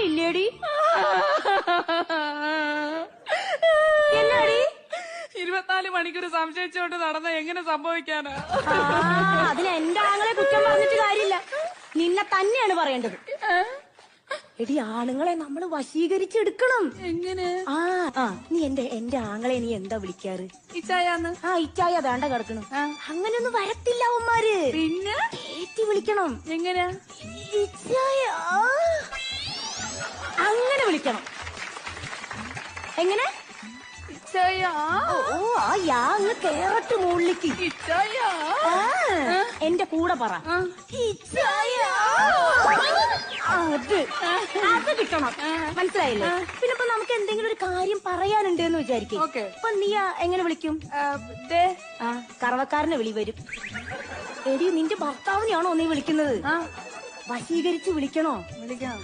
ഇല്ലേടി? എന്നാടി 24 മണിക്കൂർ സംശയിച്ചുകൊണ്ട് നടന്ന എങ്ങനെ സംഭവിക്കാനാ? അതിന് എന്റെ ആങ്ങളെ കുറ്റം പറഞ്ഞിട്ട് കാര്യമില്ല, നിന്നെ തന്നെയാണ് പറയേണ്ടത്. എടി, ആണുങ്ങളെ നമ്മള് വശീകരിച്ചെടുക്കണം. എങ്ങനെ? നീ എന്റെ ആങ്ങളെ നീ എന്താ വിളിക്കാറ്? ഇച്ചായാന്ന്. ഇച്ചായ അതാണ്ട കിടക്കണം. അങ്ങനെയൊന്നും വരത്തില്ല അവന്മാര്. പിന്നെ ഏറ്റി വിളിക്കണം. എങ്ങനെ? ഇച്ചായ, അങ്ങനെ വിളിക്കണം. എങ്ങനെ? ഇച്ചായാ. അങ്ങ് കേറട്ട് മുകളിലേക്ക്. ഇച്ചായാ. എന്റെ കൂടെ പറ. അത് കിട്ടണം, മനസ്സിലായില്ലേ? പിന്നെ ഇപ്പൊ നമുക്ക് എന്തെങ്കിലും ഒരു കാര്യം പറയാനുണ്ട് എന്ന് വിചാരിക്കും. അപ്പൊ നീ എങ്ങനെ വിളിക്കും? കറവക്കാരനെ വിളി വരും. എടി, നിന്റെ ഭർത്താവിനെയാണോ നീ വിളിക്കുന്നത്? വശീകരിച്ച് വിളിക്കണോ? വിളിക്കാം.